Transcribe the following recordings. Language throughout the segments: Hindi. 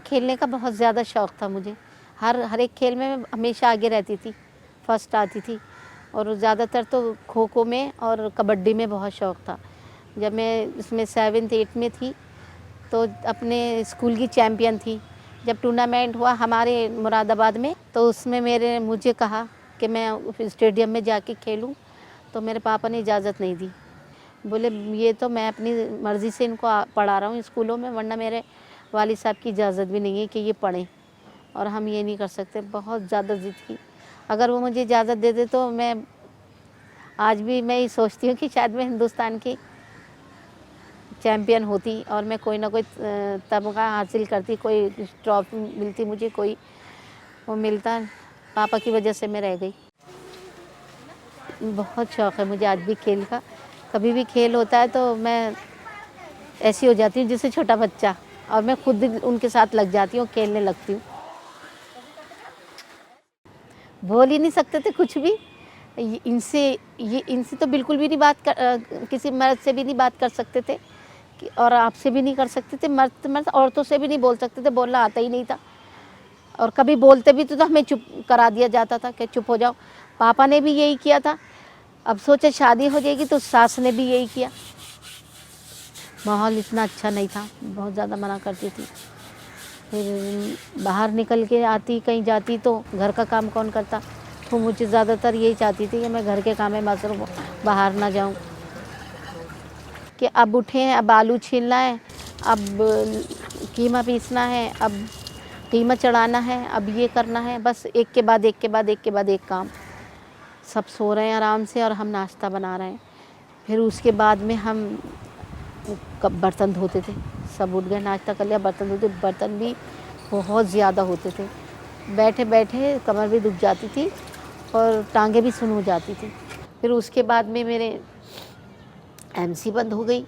खेलने का बहुत ज़्यादा शौक़ था मुझे। हर एक खेल में मैं हमेशा आगे रहती थी, फर्स्ट आती थी और ज़्यादातर तो खो-खो में और कबड्डी में बहुत शौक़ था। जब मैं इसमें 7th-8th में थी तो अपने स्कूल की चैम्पियन थी। जब टूर्नामेंट हुआ हमारे मुरादाबाद में तो उसमें मुझे कहा कि मैं स्टेडियम में जाके खेलूं, तो मेरे पापा ने इजाज़त नहीं दी। बोले ये तो मैं अपनी मर्ज़ी से इनको पढ़ा रहा हूँ स्कूलों में, वरना मेरे वालिद साहब की इजाज़त भी नहीं है कि ये पढ़ें और हम ये नहीं कर सकते। बहुत ज़्यादा ज़िद की। अगर वो मुझे इजाज़त दे दे तो मैं आज भी मैं ये सोचती हूँ कि शायद मैं हिंदुस्तान की चैम्पियन होती और मैं कोई ना कोई तमगा हासिल करती, कोई ट्रॉफी मिलती मुझे, कोई वो मिलता। पापा की वजह से मैं रह गई। बहुत शौक़ है मुझे आज भी खेल का। कभी भी खेल होता है तो मैं ऐसी हो जाती हूँ जैसे छोटा बच्चा, और मैं खुद उनके साथ लग जाती हूँ, खेलने लगती हूँ। बोल ही नहीं सकते थे कुछ भी। इनसे तो बिल्कुल भी नहीं किसी मर्द से भी नहीं बात कर सकते थे और आपसे भी नहीं कर सकते थे। मर्द औरतों से भी नहीं बोल सकते थे, बोलना आता ही नहीं था। और कभी बोलते भी तो हमें चुप करा दिया जाता था कि चुप हो जाओ। पापा ने भी यही किया था। अब सोचे शादी हो जाएगी तो सास ने भी यही किया। माहौल इतना अच्छा नहीं था, बहुत ज़्यादा मना करती थी। फिर बाहर निकल के आती, कहीं जाती तो घर का काम कौन करता, तो मुझे ज़्यादातर यही चाहती थी कि मैं घर के काम में मसरूफ़ हूँ, बाहर ना जाऊँ। कि अब उठे हैं, अब आलू छीलना है, अब कीमा पीसना है, अब कीमा चढ़ाना है, अब ये करना है। बस एक के बाद एक के बाद एक के बाद एक काम। सब सो रहे हैं आराम से और हम नाश्ता बना रहे हैं। फिर उसके बाद में हम बर्तन धोते थे। सब उठ गए, नाश्ता कर लिया, बर्तन धोते। बर्तन भी बहुत ज़्यादा होते थे। बैठे बैठे कमर भी दुख जाती थी और टांगें भी सुन हो जाती थी। फिर उसके बाद में मेरे एमसी बंद हो गई।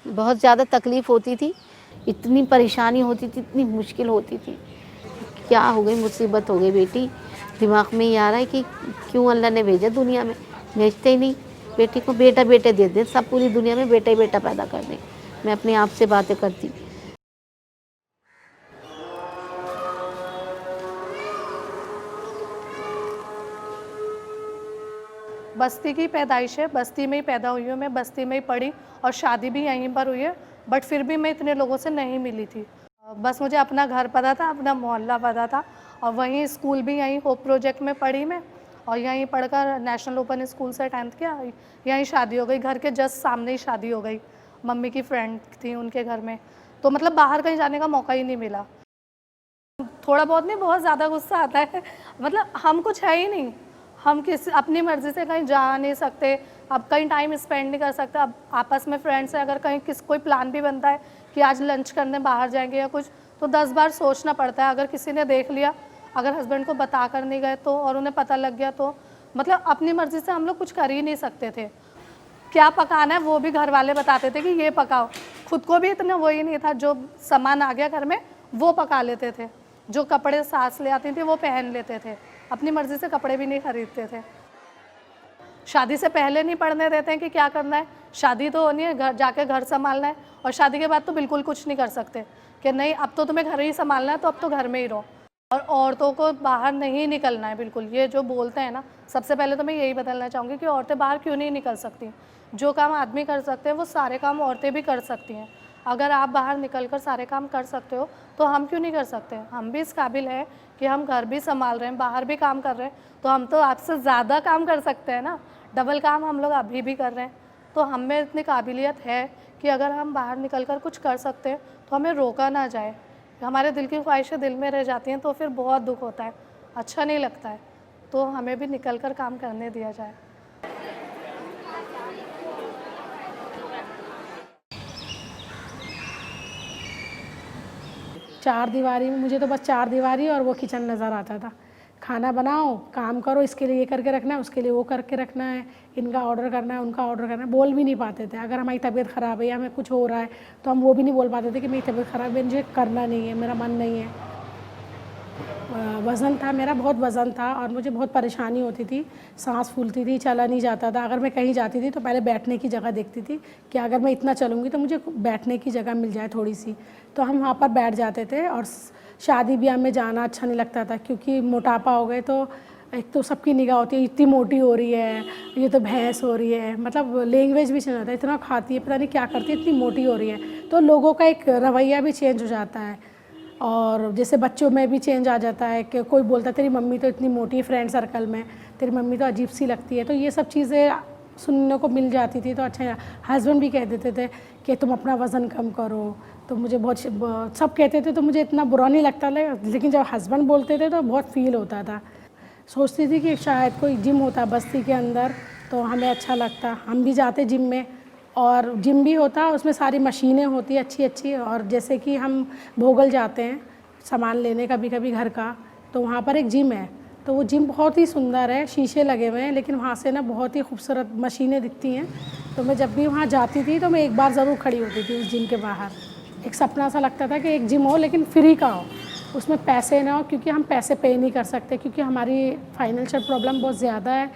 बहुत ज़्यादा तकलीफ़ होती थी, इतनी परेशानी होती थी, इतनी मुश्किल होती थी। क्या हो गई, मुसीबत हो गई बेटी। दिमाग में ये आ रहा है कि क्यों अल्लाह ने भेजा दुनिया में, भेजते ही नहीं। बेटी को बेटा बेटे दे दे, सब पूरी दुनिया में बेटा ही बेटा पैदा कर दे। मैं अपने आप से बातें करती। बस्ती की पैदाइश है, बस्ती में ही पैदा हुई हूँ मैं, बस्ती में ही पढ़ी और शादी भी यहीं पर हुई है। बट फिर भी मैं इतने लोगों से नहीं मिली थी। बस मुझे अपना घर पता था, अपना मोहल्ला पता था और वहीं स्कूल भी यहीं होप प्रोजेक्ट में पढ़ी मैं और यहीं पढ़कर नेशनल ओपन स्कूल से 10th किया। यहीं शादी हो गई, घर के जस्ट सामने ही शादी हो गई। मम्मी की फ्रेंड थी उनके घर में, तो मतलब बाहर कहीं जाने का मौका ही नहीं मिला। थोड़ा बहुत नहीं, बहुत ज़्यादा गुस्सा आता है। मतलब हम कुछ है ही नहीं, हम अपनी मर्ज़ी से कहीं जा नहीं सकते, अब कहीं टाइम स्पेंड नहीं कर सकते। अब आपस में फ्रेंड्स से अगर कहीं कोई प्लान भी बनता है कि आज लंच करने बाहर जाएंगे या कुछ, तो 10 बार सोचना पड़ता है। अगर किसी ने देख लिया, अगर हस्बैंड को बता कर नहीं गए तो और उन्हें पता लग गया तो मतलब अपनी मर्ज़ी से हम लोग कुछ कर ही नहीं सकते थे। क्या पकाना है वो भी घर वाले बताते थे कि ये पकाओ। खुद को भी इतना वही नहीं था, जो सामान आ गया घर में वो पका लेते थे। जो कपड़े सास ले आती थी वो पहन लेते थे, अपनी मर्ज़ी से कपड़े भी नहीं खरीदते थे। शादी से पहले नहीं पढ़ने देते हैं कि क्या करना है, शादी तो होनी है, घर जाके घर संभालना है। और शादी के बाद तो बिल्कुल कुछ नहीं कर सकते कि नहीं अब तो तुम्हें घर ही संभालना है, तो अब तो घर में ही रहो। और औरतों को बाहर नहीं निकलना है बिल्कुल। ये जो बोलते हैं ना, सबसे पहले तो मैं यही बदलना चाहूँगी कि औरतें बाहर क्यों नहीं निकल सकती। जो काम आदमी कर सकते हैं वो सारे काम औरतें भी कर सकती हैं। अगर आप बाहर निकलकर सारे काम कर सकते हो तो हम क्यों नहीं कर सकते। हम भी इस काबिल हैं कि हम घर भी संभाल रहे हैं, बाहर भी काम कर रहे हैं, तो हम तो आपसे ज़्यादा काम कर सकते हैं ना। डबल काम हम लोग अभी भी कर रहे हैं। तो हम में इतनी काबिलियत है कि अगर हम बाहर निकल कर कुछ कर सकते हैं तो हमें रोका ना जाए। हमारे दिल की ख्वाहिशें दिल में रह जाती हैं तो फिर बहुत दुख होता है, अच्छा नहीं लगता है। तो हमें भी निकल कर काम करने दिया जाए। चार दीवारी में मुझे तो बस चार दीवारी और वो किचन नज़र आता था। खाना बनाओ, काम करो, इसके लिए ये करके रखना है, उसके लिए वो करके रखना है, इनका ऑर्डर करना है, उनका ऑर्डर करना है। बोल भी नहीं पाते थे। अगर हमारी तबीयत ख़राब है या हमें कुछ हो रहा है तो हम वो भी नहीं बोल पाते थे कि मेरी तबीयत ख़राब है, मुझे करना नहीं है, मेरा मन नहीं है। वज़न था मेरा, बहुत वज़न था और मुझे बहुत परेशानी होती थी, सांस फूलती थी, चला नहीं जाता था। अगर मैं कहीं जाती थी तो पहले बैठने की जगह देखती थी कि अगर मैं इतना चलूँगी तो मुझे बैठने की जगह मिल जाए थोड़ी सी, तो हम वहाँ पर बैठ जाते थे। और शादी ब्याह में जाना अच्छा नहीं लगता था क्योंकि मोटापा हो गए तो एक तो सबकी निगाह होती है, इतनी मोटी हो रही है, ये तो भैंस हो रही है, मतलब लैंग्वेज भी चेंज होता है, इतना खाती है, पता नहीं क्या करती है, इतनी मोटी हो रही है, तो लोगों का एक रवैया भी चेंज हो जाता है। और जैसे बच्चों में भी चेंज आ जाता है कि कोई बोलता है तेरी मम्मी तो इतनी मोटी है, फ्रेंड सर्कल में तेरी मम्मी तो अजीब सी लगती है, तो ये सब चीज़ें सुनने को मिल जाती थी। तो अच्छा, हस्बैंड भी कह देते थे कि तुम अपना वज़न कम करो, तो मुझे बहुत सब कहते थे तो मुझे इतना बुरा नहीं लगता, लेकिन जब हस्बैंड बोलते थे तो बहुत फील होता था। सोचती थी कि शायद कोई जिम होता बस्ती के अंदर तो हमें अच्छा लगता, हम भी जाते जिम में, और जिम भी होता, उसमें सारी मशीनें होती अच्छी अच्छी। और जैसे कि हम भोगल जाते हैं सामान लेने कभी कभी घर का, तो वहाँ पर एक जिम है, तो वो जिम बहुत ही सुंदर है, शीशे लगे हुए हैं, लेकिन वहाँ से ना बहुत ही खूबसूरत मशीनें दिखती हैं। तो मैं जब भी वहाँ जाती थी तो मैं एक बार ज़रूर खड़ी होती थी उस जिम के बाहर। एक सपना सा लगता था कि एक जिम हो लेकिन फ्री का हो, उसमें पैसे ना हो, क्योंकि हम पैसे पे नहीं कर सकते क्योंकि हमारी फाइनेंशियल प्रॉब्लम बहुत ज़्यादा है।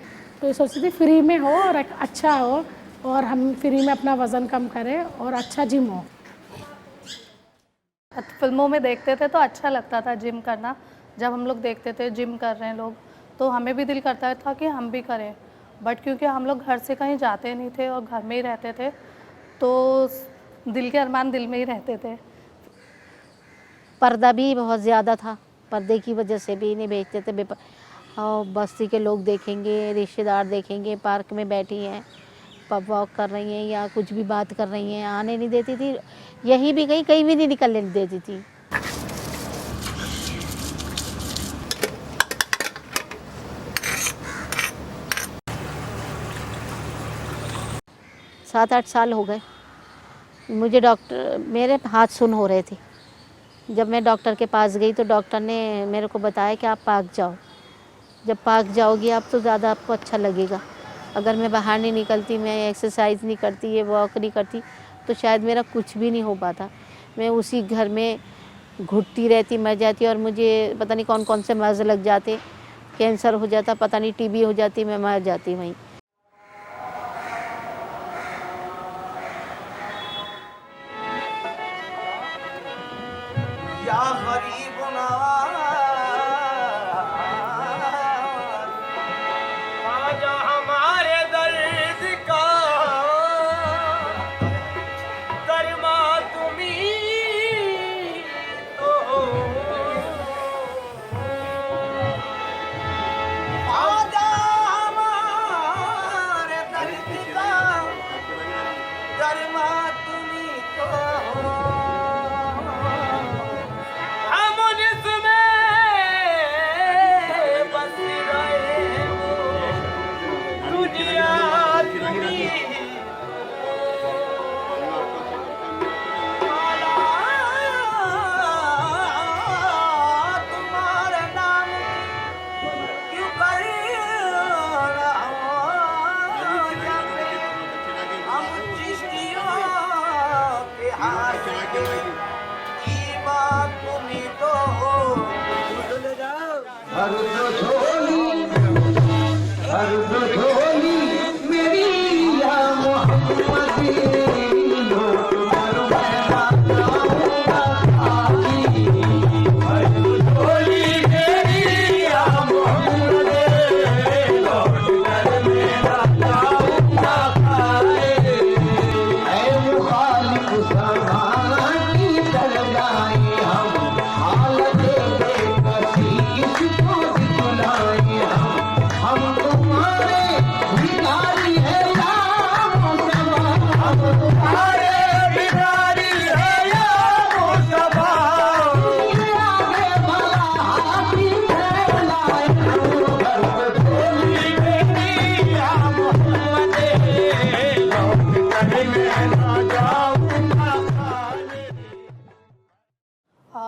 तो ये सोचती थी फ्री में हो और एक अच्छा हो और हम फ्री में अपना वज़न कम करें और अच्छा जिम हो। फिल्मों में देखते थे तो अच्छा लगता था जिम करना, जब हम लोग देखते थे जिम कर रहे हैं लोग तो हमें भी दिल करता था कि हम भी करें, बट क्योंकि हम लोग घर से कहीं जाते नहीं थे और घर में ही रहते थे तो दिल के अरमान दिल में ही रहते थे। पर्दा भी बहुत ज़्यादा था, पर्दे की वजह से भी नहीं भेजते थे। और बस्ती के लोग देखेंगे, रिश्तेदार देखेंगे, पार्क में बैठी हैं, पब वॉक कर रही हैं या कुछ भी बात कर रही हैं, आने नहीं देती थी। यहीं भी गई, कहीं भी नहीं निकलने देती थी। सात आठ साल हो गए मुझे, डॉक्टर मेरे हाथ सुन हो रहे थे। जब मैं डॉक्टर के पास गई तो डॉक्टर ने मेरे को बताया कि आप पार्क जाओ, जब पार्क जाओगी आप तो ज़्यादा आपको अच्छा लगेगा। अगर मैं बाहर नहीं निकलती, मैं एक्सरसाइज नहीं करती, ये वॉक नहीं करती, तो शायद मेरा कुछ भी नहीं हो पाता। मैं उसी घर में घुटती रहती, मर जाती, और मुझे पता नहीं कौन कौन से मर्ज़ लग जाते, कैंसर हो जाता, पता नहीं टीबी हो जाती, मैं मर जाती वहीं।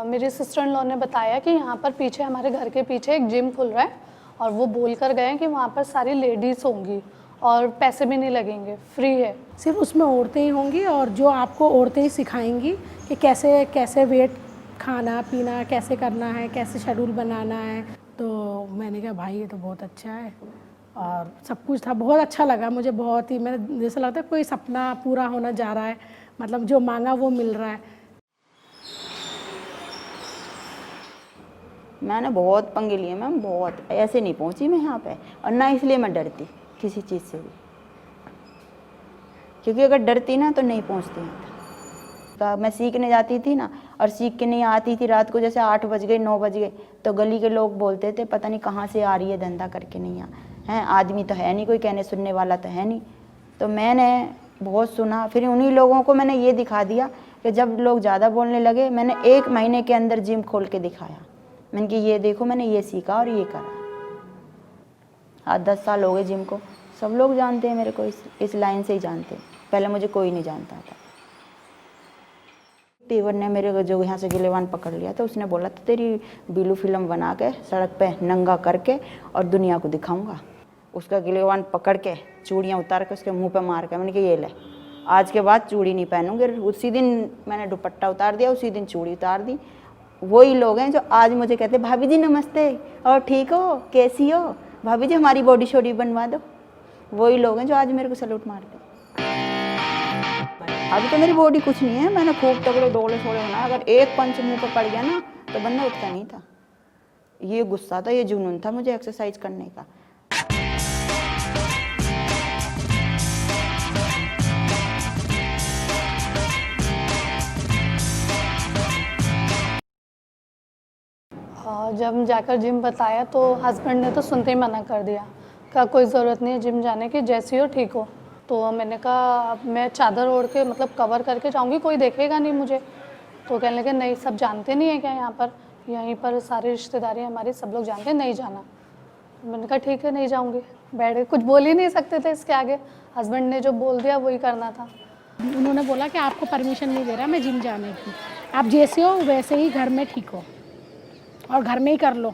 मेरे सिस्टर इन लॉ ने बताया कि यहाँ पर पीछे हमारे घर के पीछे एक जिम खुल रहा है और वो बोल कर गए हैं कि वहाँ पर सारी लेडीज़ होंगी और पैसे भी नहीं लगेंगे, फ्री है। सिर्फ उसमें औरतें ही होंगी और जो आपको औरतें ही सिखाएंगी कि कैसे कैसे वेट खाना पीना कैसे करना है, कैसे शेड्यूल बनाना है। तो मैंने कहा भाई ये तो बहुत अच्छा है, और सब कुछ था, बहुत अच्छा लगा मुझे, बहुत ही, मैंने जैसे लगता है कोई सपना पूरा होना जा रहा है, मतलब जो मांगा वो मिल रहा है। मैंने बहुत पंगे लिए मैम, बहुत, ऐसे नहीं पहुंची मैं यहाँ पे, और ना इसलिए मैं डरती किसी चीज़ से भी, क्योंकि अगर डरती ना तो नहीं पहुंचती यहाँ तक। मैं सीखने जाती थी ना, और सीख के नहीं आती थी, रात को जैसे 8 बज गए 9 बज गए तो गली के लोग बोलते थे पता नहीं कहाँ से आ रही है, धंधा करके नहीं हैं, आदमी तो है नहीं, कोई कहने सुनने वाला तो है नहीं। तो मैंने बहुत सुना, फिर उन्हीं लोगों को मैंने ये दिखा दिया कि जब लोग ज़्यादा बोलने लगे, मैंने 1 महीने के अंदर जिम खोल के दिखाया। मैंने कि ये देखो मैंने ये सीखा और ये करा। आज 10 साल हो गए जिम को, सब लोग जानते हैं मेरे को, इस लाइन से ही जानते हैं, पहले मुझे कोई नहीं जानता था। तेवर ने मेरे को जो यहाँ से गिलेवान पकड़ लिया था, उसने बोला था तेरी बीलू फिल्म बना के सड़क पे नंगा करके और दुनिया को दिखाऊंगा। उसका गिलेवान पकड़ के चूड़ियाँ उतार के उसके मुंह पे मार के मैंने कहा ये ले, आज के बाद चूड़ी नहीं पहनूंगी। उसी दिन मैंने दुपट्टा उतार दिया, उसी दिन चूड़ी उतार दी। वही लोग हैं जो आज मुझे कहते भाभी जी नमस्ते, और ठीक हो, कैसी हो भाभी जी, हमारी बॉडी शॉडी बनवा दो। वही लोग हैं जो आज मेरे को सैल्यूट मारते। अभी तो मेरी बॉडी कुछ नहीं है, मैंने खूब तगड़े डोले छोड़े बनाए, अगर एक पंच मुंह पर पड़ गया ना तो बंदा उठता नहीं था। ये गुस्सा था, ये जुनून था मुझे एक्सरसाइज करने का। जब जाकर जिम बताया तो हस्बैंड ने तो सुनते ही मना कर दिया, कहा कोई ज़रूरत नहीं है जिम जाने की, जैसी हो ठीक हो। तो मैंने कहा अब मैं चादर ओढ़ के मतलब कवर करके जाऊंगी, कोई देखेगा नहीं मुझे। तो कहने लगे नहीं सब जानते नहीं है क्या यहाँ पर, यहीं पर सारी रिश्तेदारी हमारी सब लोग जानते हैं, नहीं जाना। मैंने कहा ठीक है नहीं जाऊँगी, बैठ गए, कुछ बोल ही नहीं सकते थे इसके आगे, हस्बैंड ने जो बोल दिया वही करना था। उन्होंने बोला कि आपको परमिशन नहीं दे रहा मैं जिम जाने की, आप जैसे हो वैसे ही घर में ठीक हो और घर में ही कर लो,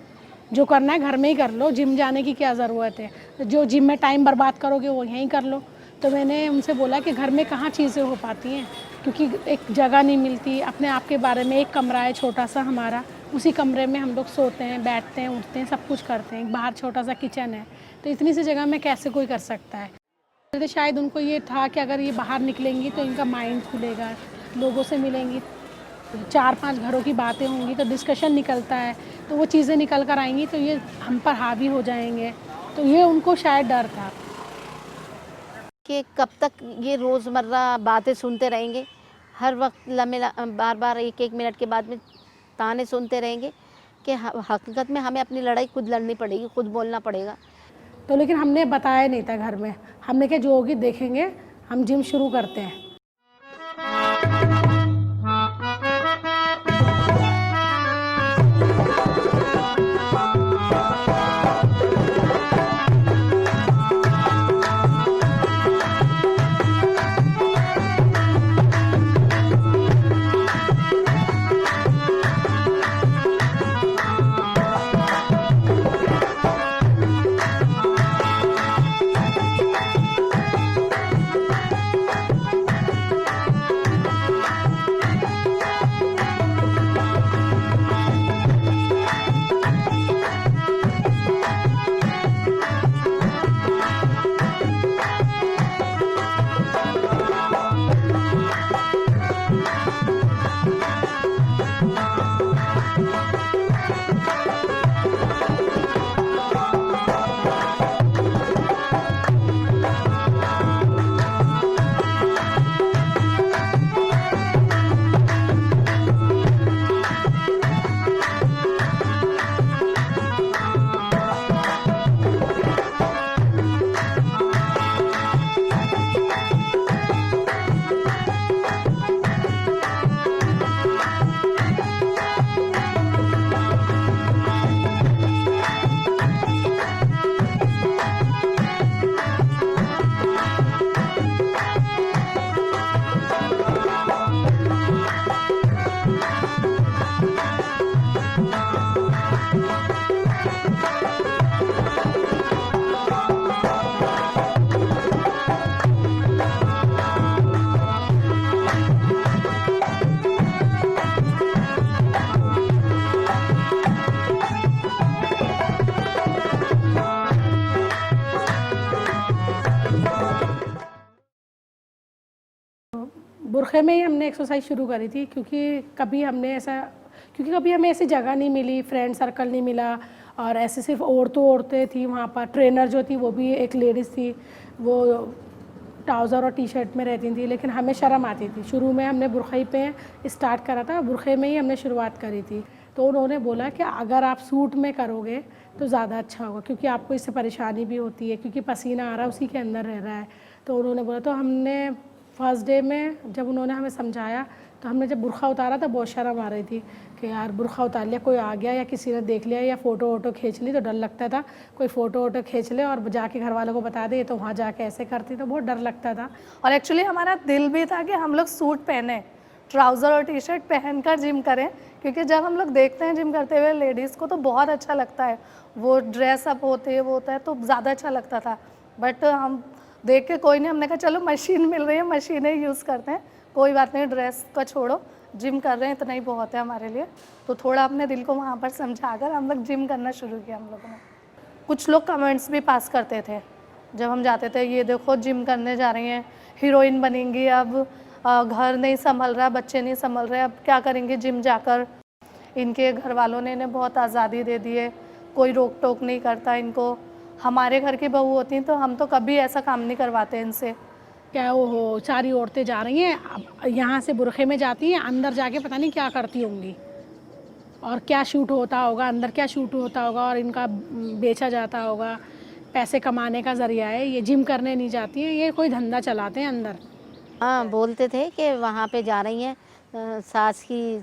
जो करना है घर में ही कर लो, जिम जाने की क्या ज़रूरत है, जो जिम में टाइम बर्बाद करोगे वो यहीं कर लो। तो मैंने उनसे बोला कि घर में कहाँ चीज़ें हो पाती हैं, क्योंकि एक जगह नहीं मिलती, अपने आप के बारे में एक कमरा है छोटा सा हमारा, उसी कमरे में हम लोग सोते हैं, बैठते हैं, उठते हैं, सब कुछ करते हैं, बाहर छोटा सा किचन है, तो इतनी सी जगह में कैसे कोई कर सकता है। तो शायद उनको ये था कि अगर ये बाहर निकलेंगी तो इनका माइंड खुलेगा, लोगों से मिलेंगी, 4-5 घरों की बातें होंगी तो डिस्कशन निकलता है, तो वो चीज़ें निकल कर आएंगी तो ये हम पर हावी हो जाएंगे, तो ये उनको शायद डर था कि कब तक ये रोज़मर्रा बातें सुनते रहेंगे, हर वक्त बार बार 1-1 मिनट के बाद में ताने सुनते रहेंगे, कि हकीकत में हमें अपनी लड़ाई खुद लड़नी पड़ेगी, खुद बोलना पड़ेगा। तो लेकिन हमने बताया नहीं था घर में, हमने कहा जो होगी देखेंगे, हम जिम शुरू करते हैं। बुरखे में ही हमने एक्सरसाइज शुरू करी थी, क्योंकि कभी हमें ऐसी जगह नहीं मिली, फ्रेंड सर्कल नहीं मिला, और ऐसे सिर्फ औरतें थी वहाँ पर। ट्रेनर जो थी वो भी एक लेडीज़ थी, वो ट्राउज़र और टी शर्ट में रहती थी, लेकिन हमें शर्म आती थी। शुरू में हमने बुरखे पे स्टार्ट करा था, बुरखे में ही हमने शुरुआत करी थी। तो उन्होंने बोला कि अगर आप सूट में करोगे तो ज़्यादा अच्छा होगा, क्योंकि आपको इससे परेशानी भी होती है, क्योंकि पसीना आ रहा है, उसी के अंदर रह रहा है। तो उन्होंने बोला, तो हमने फर्स्ट डे में जब उन्होंने हमें समझाया, तो हमने जब बुरखा उतारा तो बहुत शर्म आ रही थी कि यार बुरखा उतार लिया, कोई आ गया या किसी ने देख लिया या फ़ोटो वोटो खींच ली, तो डर लगता था कोई फ़ोटो वोटो खींच ले और जाके घर वालों को बता दे तो वहाँ जाके ऐसे करती, तो बहुत डर लगता था। और एक्चुअली हमारा दिल भी था कि हम लोग सूट पहने, ट्राउज़र और टी शर्ट पहन कर जिम करें, क्योंकि जब हम लोग देखते हैं जिम करते हुए लेडीज़ को तो बहुत अच्छा लगता है, वो ड्रेस अप होते हैं, वो होता है, तो ज़्यादा अच्छा लगता था। बट हम देख के कोई नहीं, हमने कहा चलो मशीन मिल रही है, मशीनें यूज़ करते हैं, कोई बात नहीं, ड्रेस का छोड़ो, जिम कर रहे हैं इतना ही बहुत है हमारे लिए। तो थोड़ा अपने दिल को वहाँ पर समझा कर हम लोग जिम करना शुरू किया हम लोगों ने। कुछ लोग कमेंट्स भी पास करते थे जब हम जाते थे, ये देखो जिम करने जा रही हैं, हीरोइन बनेंगी, अब घर नहीं संभल रहा, बच्चे नहीं संभल रहे, अब क्या करेंगे जिम जाकर। इनके घर वालों ने इन्हें बहुत आज़ादी दे दी है, कोई रोक टोक नहीं करता इनको। हमारे घर की बहू होती हैं तो हम तो कभी ऐसा काम नहीं करवाते इनसे। क्या वो हो, सारी औरतें जा रही हैं, अब यहाँ से बुरखे में जाती हैं, अंदर जाके पता नहीं क्या करती होंगी, और क्या शूट होता होगा, अंदर क्या शूट होता होगा, और इनका बेचा जाता होगा, पैसे कमाने का ज़रिया है, ये जिम करने नहीं जाती हैं, ये कोई धंधा चलाते हैं अंदर। हाँ, बोलते थे कि वहाँ पे जा रही हैं, सास की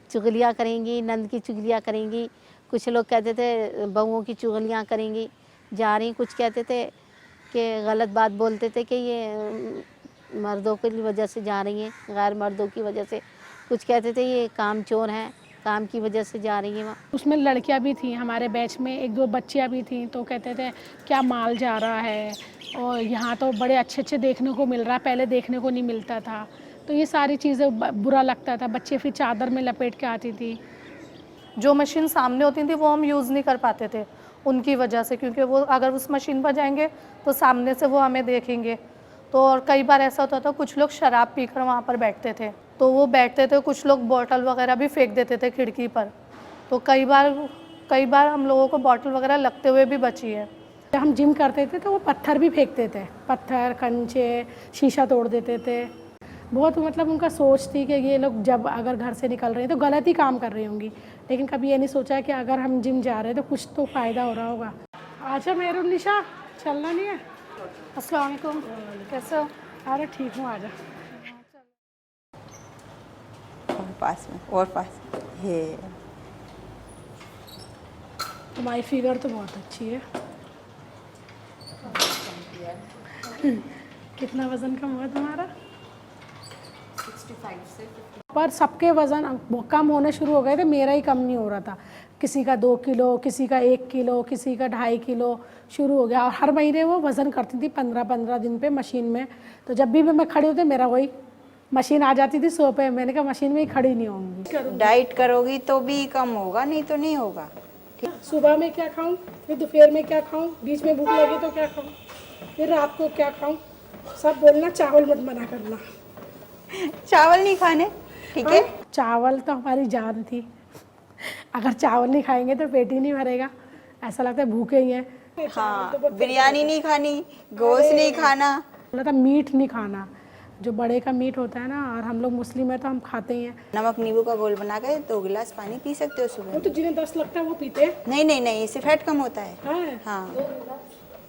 चुगलियाँ करेंगी, नंद की चुगलियाँ करेंगी, कुछ लोग कहते थे बहुओं की चुगलियाँ करेंगी, जा रही। कुछ कहते थे कि गलत बात बोलते थे कि ये मर्दों की वजह से जा रही हैं, गैर मर्दों की वजह से। कुछ कहते थे ये काम चोर हैं, काम की वजह से जा रही हैं वहाँ। उसमें लड़कियां भी थी हमारे बैच में, एक दो बच्चियां भी थी, तो कहते थे क्या माल जा रहा है, और यहाँ तो बड़े अच्छे अच्छे देखने को मिल रहा है, पहले देखने को नहीं मिलता था। तो ये सारी चीज़ें बुरा लगता था। बच्चे फिर चादर में लपेट के आती थी। जो मशीन सामने होती थी वो हम यूज़ नहीं कर पाते थे उनकी वजह से, क्योंकि वो अगर उस मशीन पर जाएंगे तो सामने से वो हमें देखेंगे। तो और कई बार ऐसा होता था, कुछ लोग शराब पीकर वहाँ पर बैठते थे, तो वो बैठते थे, कुछ लोग बॉटल वगैरह भी फेंक देते थे खिड़की पर। तो कई बार हम लोगों को बॉटल वगैरह लगते हुए भी बची है। जब हम जिम करते थे तो वो पत्थर भी फेंकते थे, पत्थर, कंचे, शीशा तोड़ देते थे। बहुत मतलब उनका सोच थी कि ये लोग जब अगर घर से निकल रहे हैं तो गलत ही काम कर रही होंगी, लेकिन कभी ये नहीं सोचा कि अगर हम जिम जा रहे हैं तो कुछ तो फ़ायदा हो रहा होगा। अच्छा मेहरुन्निशा, चलना नहीं है? अस्सलाम वालेकुम, कैसे हो? अरे ठीक हूँ, आजा। और पास ये तुम्हारी फिगर तो बहुत अच्छी है। कितना वज़न कम हुआ तुम्हारा? 65 से। पर सबके वज़न कम होने शुरू हो गए थे, मेरा ही कम नहीं हो रहा था। किसी का 2 किलो, किसी का 1 किलो, किसी का 2.5 किलो शुरू हो गया। और हर महीने वो वज़न करती थी 15-15 दिन पे मशीन में। तो जब भी मैं खड़ी होती मेरा वही मशीन आ जाती थी 100 पे। मैंने कहा मशीन में ही खड़ी नहीं होंगी। डाइट करोगी तो भी कम होगा, नहीं तो नहीं होगा। सुबह में क्या खाऊं, फिर दोपहर में क्या खाऊं, बीच में भूख लगे तो क्या खाऊं, फिर रात को क्या खाऊं, सब बोलना चावल मत मना करना। चावल नहीं खाने, ठीक है? चावल तो हमारी जान थी, अगर चावल नहीं खाएंगे तो पेट ही नहीं भरेगा, ऐसा लगता है भूखे ही हैं। हाँ, बिरयानी नहीं खानी, गोश्त नहीं खाना, बोला था मीट नहीं खाना, जो बड़े का मीट होता है ना, और हम लोग मुस्लिम है तो हम खाते ही हैं। नमक नींबू का घोल बना के 2 गिलास पानी पी सकते हो सुबह। वो तो जिन्हें 10 लगता है वो पीते हैं। नहीं नहीं नहीं, इससे फैट कम होता है। हाँ। हाँ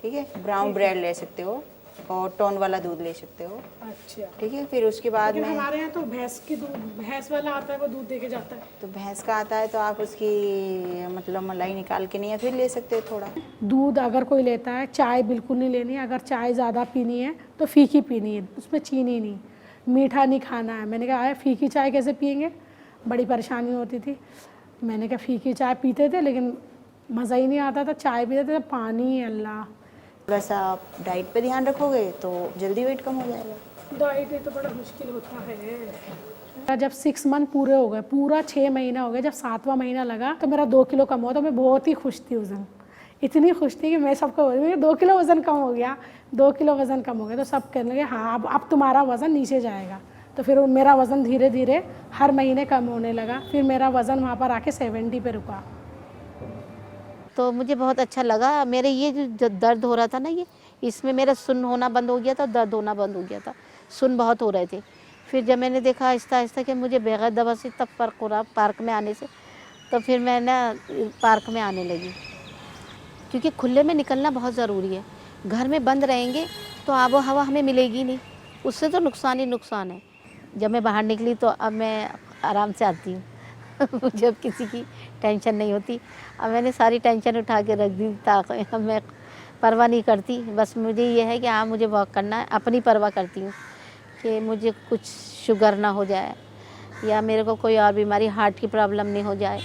ठीक है, ब्राउन ब्रेड ले सकते हो और टोन वाला दूध ले सकते हो, अच्छा, ठीक है। फिर उसके बाद लेकिन में हमारे यहाँ तो भैंस वाला आता है, वो दूध दे के जाता है। तो भैंस का आता है तो आप उसकी मतलब मलाई निकाल के नहीं, या फिर ले सकते हो थोड़ा। दूध अगर कोई लेता है, चाय बिल्कुल नहीं लेनी है। अगर चाय ज़्यादा पीनी है तो फीकी पीनी है, उसमें चीनी नहीं, मीठा नहीं खाना है। मैंने कहा फीकी चाय कैसे पियेंगे, बड़ी परेशानी होती थी। मैंने कहा फीकी चाय पीते थे लेकिन मज़ा ही नहीं आता था, चाय पीते थे पानी। अल्लाह, थोड़ा सा आप डाइट पे ध्यान रखोगे तो जल्दी वेट कम हो जाएगा। डाइट तो बड़ा मुश्किल होता है। जब 6 मंथ पूरे हो गए, पूरा 6 महीना हो गया, जब 7वां महीना लगा तो मेरा 2 किलो कम हुआ। तो मैं बहुत ही खुश थी उस दिन, इतनी खुश थी कि मैं सबको बोल रही 2 किलो वज़न कम हो गया, 2 किलो वज़न कम हो गया। तो सब कहने लगे हाँ अब तुम्हारा वज़न नीचे जाएगा। तो फिर मेरा वज़न धीरे धीरे हर महीने कम होने लगा, फिर मेरा वज़न वहाँ पर आके 70 पे रुका। तो मुझे बहुत अच्छा लगा। मेरे ये जो दर्द हो रहा था ना, ये इसमें मेरा सुन्न होना बंद हो गया था, दर्द होना बंद हो गया था, सुन्न बहुत हो रहे थे। फिर जब मैंने देखा आहिस्ता आहिस्ता कि मुझे बगैर दवा से तब फ़र्क हो रहा पार्क में आने से, तो फिर मैं ना पार्क में आने लगी, क्योंकि खुले में निकलना बहुत ज़रूरी है। घर में बंद रहेंगे तो आबो हवा हमें मिलेगी नहीं, उससे तो नुकसान ही नुकसान है। जब मैं बाहर निकली तो अब मैं आराम से आती हूँ मुझे अब किसी की टेंशन नहीं होती। अब मैंने सारी टेंशन उठा के रख दी, ताकि अब मैं परवाह नहीं करती। बस मुझे ये है कि हाँ, मुझे वॉक करना है, अपनी परवाह करती हूँ कि मुझे कुछ शुगर ना हो जाए या मेरे को कोई और बीमारी, हार्ट की प्रॉब्लम नहीं हो जाए।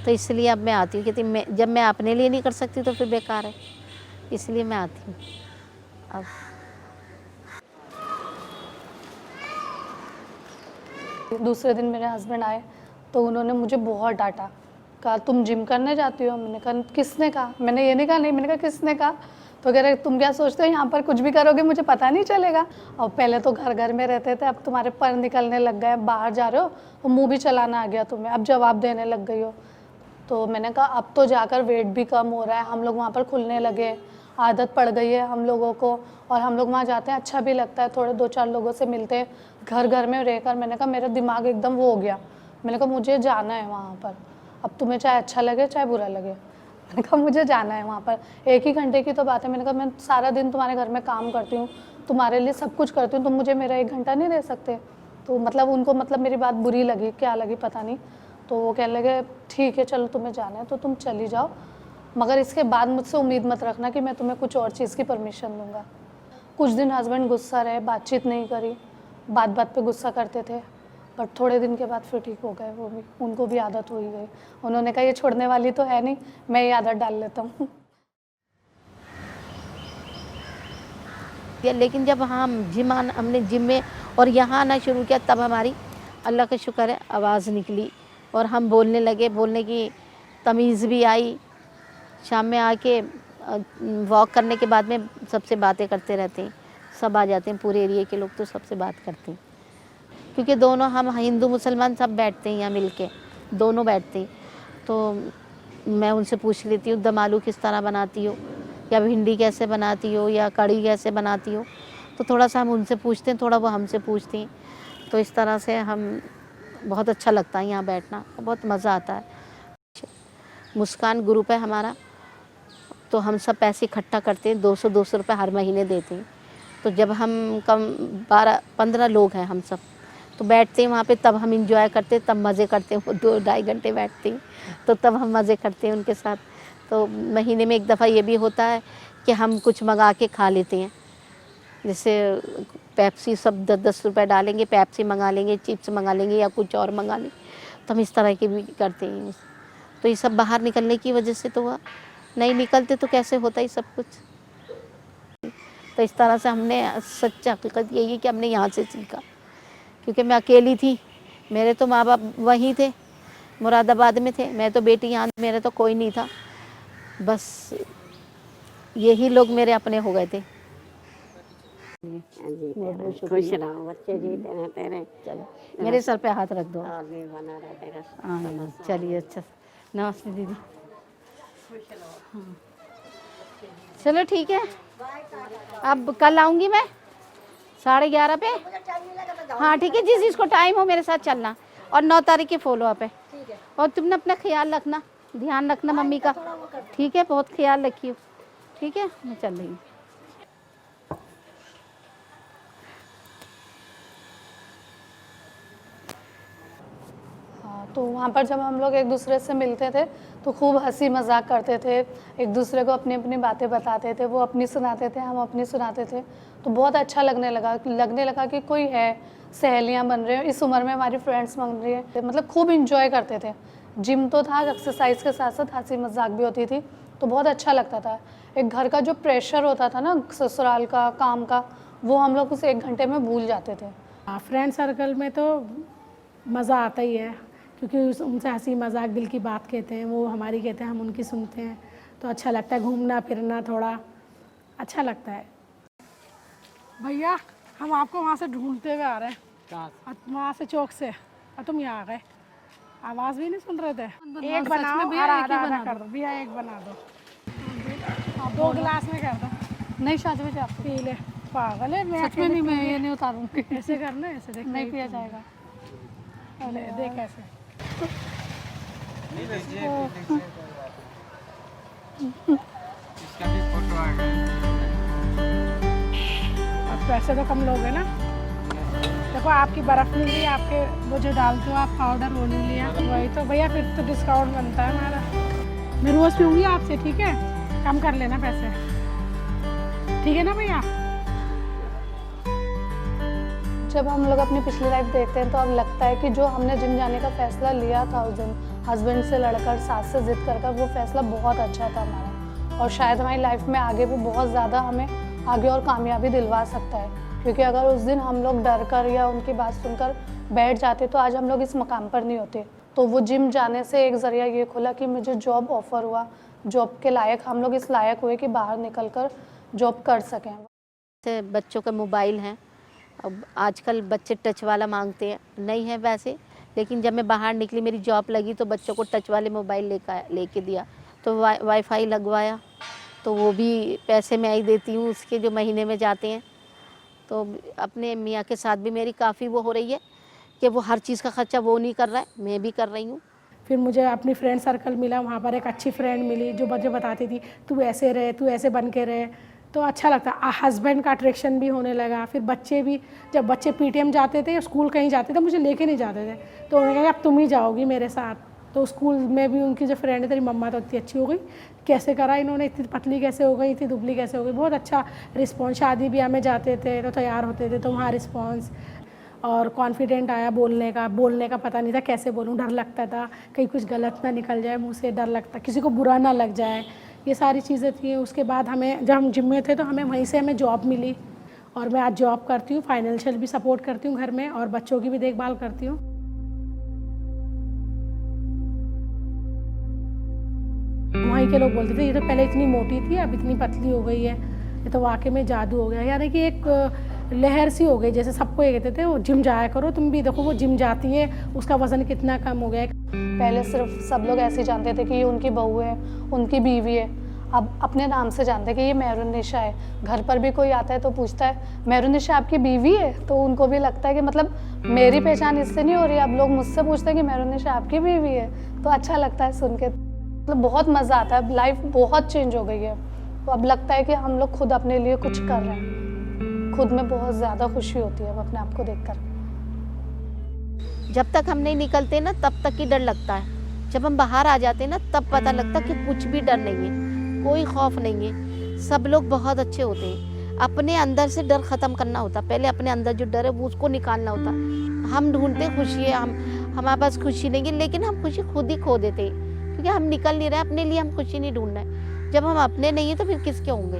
तो इसलिए अब मैं आती हूँ, क्योंकि मैं जब मैं अपने लिए नहीं कर सकती तो फिर बेकार है, इसलिए मैं आती हूँ अब। दूसरे दिन मेरे हस्बैंड आए तो उन्होंने मुझे बहुत डांटा, कहा तुम जिम करने जाती हो? मैंने कहा किसने कहा? मैंने ये नहीं कहा, नहीं, मैंने कहा किसने कहा? तो कह रहे तुम क्या सोचते हो यहाँ पर कुछ भी करोगे मुझे पता नहीं चलेगा? और पहले तो घर घर में रहते थे, अब तुम्हारे पर निकलने लग गए, बाहर जा रहे हो तो मुँह भी चलाना आ गया तुम्हें, अब जवाब देने लग गई हो। तो मैंने कहा अब तो जाकर वेट भी कम हो रहा है, हम लोग वहाँ पर खुलने लगे, आदत पड़ गई है हम लोगों को, और हम लोग वहाँ जाते हैं, अच्छा भी लगता है, थोड़े 2-4 लोगों से मिलते हैं, घर घर में रहकर। मैंने कहा मेरा दिमाग एकदम वो हो गया, मैंने कहा मुझे जाना है वहाँ पर, अब तुम्हें चाहे अच्छा लगे चाहे बुरा लगे, मैंने कहा मुझे जाना है वहाँ पर। 1 ही घंटे की तो बात है, मैंने कहा मैं सारा दिन तुम्हारे घर में काम करती हूँ, तुम्हारे लिए सब कुछ करती हूँ, तुम मुझे मेरा 1 घंटा नहीं दे सकते? तो मतलब उनको मतलब मेरी बात बुरी लगी, क्या लगी पता नहीं। तो वो कहने लगे ठीक है चलो तुम्हें जाना है तो तुम चली जाओ, मगर इसके बाद मुझसे उम्मीद मत रखना कि मैं तुम्हें कुछ और चीज़ की परमिशन दूंगा। कुछ दिन हस्बैंड गुस्सा रहे, बातचीत नहीं करी, बात बात पे गुस्सा करते थे, बट थोड़े दिन के बाद फिर ठीक हो गए वो भी, उनको भी आदत हो ही गई। उन्होंने कहा ये छोड़ने वाली तो है नहीं, मैं ये आदत डाल लेता हूँ। लेकिन जब हम हमने जिम में और यहाँ आना शुरू किया, तब हमारी अल्लाह का शुक्र है आवाज़ निकली और हम बोलने लगे, बोलने की तमीज़ भी आई। शाम में आके वॉक करने के बाद में सबसे बातें करते रहते हैं, सब आ जाते हैं, पूरे एरिया के लोग तो सबसे बात करते हैं, क्योंकि दोनों हम हिंदू मुसलमान सब बैठते हैं यहाँ मिलके, दोनों बैठते हैं। तो मैं उनसे पूछ लेती हूँ दम आलू किस तरह बनाती हो, या भिंडी कैसे बनाती हो, या कढ़ी कैसे बनाती हो। तो थोड़ा सा हम उनसे पूछते हैं, थोड़ा वो हमसे पूछती हैं। तो इस तरह से हम बहुत अच्छा लगता है यहाँ बैठना, बहुत मज़ा आता है। मुस्कान ग्रुप है हमारा, तो हम सब पैसे इकट्ठा करते हैं, 200-200 रुपये हर महीने देते हैं। तो जब हम कम 12-15 लोग हैं हम सब, तो बैठते हैं वहाँ पे, तब हम इंजॉय करते हैं, तब मज़े करते हैं। वो 2-2.5 घंटे बैठते हैं, तो तब हम मज़े करते हैं उनके साथ। तो महीने में एक दफ़ा ये भी होता है कि हम कुछ मंगा के खा लेते हैं, जैसे पेप्सी, सब 10-10 रुपये डालेंगे, पेप्सी मंगा लेंगे, चिप्स मंगा लेंगे या कुछ और मंगा लेंगे। तो हम इस तरह के भी करते हैं। तो ये सब बाहर निकलने की वजह से तो हुआ, नहीं निकलते तो कैसे होता ये सब कुछ। तो इस तरह से हमने, सच्ची हकीकत यही है कि हमने यहाँ से सीखा, क्योंकि मैं अकेली थी, मेरे तो माँ बाप वहीं थे, मुरादाबाद में थे, मैं तो बेटी यहाँ, मेरे तो कोई नहीं था, बस यही लोग मेरे अपने हो गए थे। खुश रहो, बच्चे जीते हैं तेरे। चलो मेरे सर पे हाथ रख दो। और भी बना रहे तेरा। हाँ चलिए, अच्छा, नमस्ते दीदी। हाँ चलो ठीक है, अब कल आऊँगी मैं 11:30 पे। हाँ ठीक है, जिस जिसको टाइम हो मेरे साथ चलना। और 9 तारीख की फॉलो अप है। और तुमने अपना ख्याल रखना, ध्यान रखना मम्मी का, ठीक है, बहुत ख्याल रखियो, ठीक है, मैं चल रही हूँ। तो वहाँ पर जब हम लोग एक दूसरे से मिलते थे तो खूब हंसी मजाक करते थे, एक दूसरे को अपनी अपनी बातें बताते थे, वो अपनी सुनाते थे, हम अपनी सुनाते थे। तो बहुत अच्छा लगने लगा कि कोई है, सहेलियाँ बन रही हैं, इस उम्र में हमारी फ्रेंड्स बन रही है, मतलब खूब इंजॉय करते थे। जिम तो था, एक्सरसाइज के साथ साथ हंसी मजाक भी होती थी, तो बहुत अच्छा लगता था। एक घर का जो प्रेशर होता था ना, ससुराल का, काम का, वो हम लोग उस 1 घंटे में भूल जाते थे। फ्रेंड सर्कल में तो मज़ा आता ही है, क्योंकि उनसे हंसी मजाक दिल की बात कहते हैं, वो हमारी कहते हैं, हम उनकी सुनते हैं, तो अच्छा लगता है। घूमना फिरना थोड़ा अच्छा लगता है। भैया हम आपको वहाँ से ढूंढते हुए आ रहे हैं। वहाँ से चौक से और तुम यहाँ आ गए, आवाज़ भी नहीं सुन रहे थे। एक सच बनाओ में भैया, और एक ही आधा बना आधा कर दो भैया, एक बना दो, 2 गिलास में कर दो। नहीं शादी में आप पी ले, पागल है। मैं सच में नहीं, मैं ये नहीं उतारूंगी। ऐसे करना, ऐसे देख, नहीं पिया जाएगा। अरे देख ऐसे। अब पैसे तो कम लोगे ना। देखो आपकी बर्फ़ नहीं ली, आपके वो जो डालते हो आप पाउडर वो नहीं लिया, वही तो भैया फिर तो डिस्काउंट बनता है हमारा। मैं रोज़ पीऊँगी आपसे, ठीक है, कम कर लेना पैसे, ठीक है ना भैया। जब हम लोग अपनी पिछली लाइफ देखते हैं तो अब लगता है कि जो हमने जिम जाने का फैसला लिया था उस दिन, हस्बैंड से लड़कर, सास से जिद कर वो फैसला बहुत अच्छा था हमारा, और शायद हमारी लाइफ में आगे भी बहुत ज़्यादा हमें आगे और कामयाबी दिलवा सकता है। क्योंकि अगर उस दिन हम लोग डर कर या उनकी बात सुनकर बैठ जाते तो आज हम लोग इस मकाम पर नहीं होते। तो वो जिम जाने से एक ज़रिया ये खुला कि मुझे जॉब ऑफ़र हुआ, जॉब के लायक हम लोग इस लायक हुए कि बाहर निकल कर जॉब कर सकें। से बच्चों के मोबाइल हैं, अब आजकल बच्चे टच वाला मांगते हैं, नहीं है वैसे, लेकिन जब मैं बाहर निकली मेरी जॉब लगी तो बच्चों को टच वाले मोबाइल लेके दिया, तो वाईफाई लगवाया, तो वो भी पैसे मैं ही देती हूँ उसके जो महीने में जाते हैं। तो अपने मियाँ के साथ भी मेरी काफ़ी वो हो रही है कि वो हर चीज़ का खर्चा वो नहीं कर रहा है, मैं भी कर रही हूँ। फिर मुझे अपनी फ्रेंड सर्कल मिला, वहाँ पर एक अच्छी फ्रेंड मिली जो मुझे बताती थी तू ऐसे रहे, तू ऐसे बन के रहे, तो अच्छा लगता। हस्बैंड का अट्रैक्शन भी होने लगा। फिर बच्चे भी, जब बच्चे पीटीएम जाते थे, स्कूल कहीं जाते थे, मुझे लेके नहीं जाते थे, तो उन्होंने कहा अब तुम ही जाओगी मेरे साथ। तो स्कूल में भी उनकी जो फ्रेंड है, तेरी मम्मा तो इतनी अच्छी हो गई, कैसे करा इन्होंने, इतनी पतली कैसे हो गई, इतनी दुबली कैसे हो गई। बहुत अच्छा रिस्पॉन्स। शादी ब्याह में जाते थे तो तैयार होते थे तो वहाँ रिस्पॉन्स और कॉन्फिडेंट आया बोलने का पता नहीं था कैसे बोलूँ, डर लगता था कहीं कुछ गलत ना निकल जाए मुँह से, डर लगता किसी को बुरा ना लग जाए, ये सारी चीज़ें थी। उसके बाद हमें, जब हम जिम में थे तो हमें वहीं से हमें जॉब मिली और मैं आज जॉब करती हूँ, फाइनेंशियल भी सपोर्ट करती हूँ घर में और बच्चों की भी देखभाल करती हूँ। वहीं के लोग बोलते थे ये तो पहले इतनी मोटी थी अब इतनी पतली हो गई है, ये तो वाकई में जादू हो गया। यानी कि एक लहर सी हो गई, जैसे सबको ये कहते थे वो जिम जाया करो, तुम भी देखो वो जिम जाती है, उसका वज़न कितना कम हो गया है। पहले सिर्फ सब लोग ऐसे ही जानते थे कि ये उनकी बहू है, उनकी बीवी है। अब अपने नाम से जानते हैं कि ये मेहरुन्निशा है। घर पर भी कोई आता है तो पूछता है मेहरुन्निशा आपकी बीवी है, तो उनको भी लगता है कि मतलब मेरी पहचान इससे नहीं हो रही, अब लोग मुझसे पूछते हैं कि मेहरुन्निशा आपकी बीवी है, तो अच्छा लगता है सुन के, मतलब बहुत मज़ा आता है। लाइफ बहुत चेंज हो गई है, तो अब लगता है कि हम लोग खुद अपने लिए कुछ कर रहे हैं, खुद में बहुत ज़्यादा खुशी होती है अब अपने आप को देखकर। जब तक हम नहीं निकलते ना तब तक ही डर लगता है, जब हम बाहर आ जाते हैं ना तब पता लगता है कि कुछ भी डर नहीं है, कोई खौफ नहीं है, सब लोग बहुत अच्छे होते हैं। अपने अंदर से डर ख़त्म करना होता, पहले अपने अंदर जो डर है वो उसको निकालना होता। हम ढूंढते खुशी है, हमारे पास खुशी नहीं है, लेकिन हम खुशी खुद ही खो देते हैं क्योंकि हम निकल नहीं रहे, अपने लिए हम खुशी नहीं ढूंढ रहे। जब हम अपने नहीं है तो फिर किसके होंगे?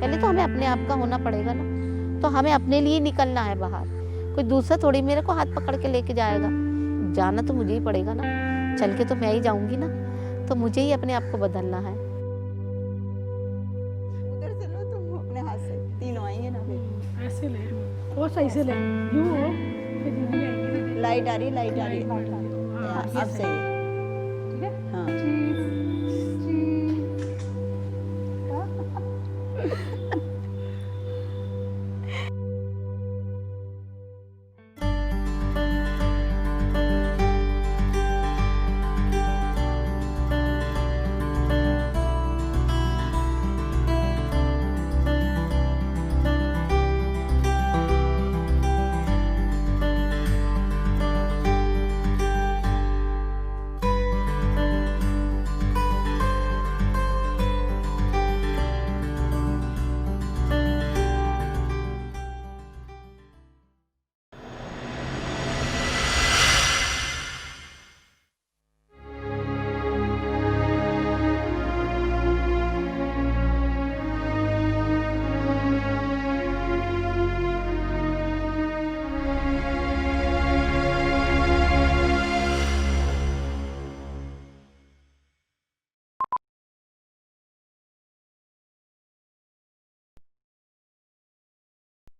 पहले तो हमें अपने आप का होना पड़ेगा ना, तो हमें अपने लिए निकलना है बाहर, कोई दूसरा थोड़ी मेरे को हाथ पकड़ के लेके जाएगा, जाना तो मुझे ही पड़ेगा ना, चल के तो मैं ही जाऊंगी ना, तो मुझे ही अपने आप को बदलना है। उधर से लो तुम अपने हाथ से, तीनों आएंगे ना फिर। ऐसे ले, वो सही से ले, यूँ हो, फिर दीदी आएंगी ना। लाइट आ रही, लाइट आ रही। हाँ, अब सही है। ठीक है। हाँ। चीज़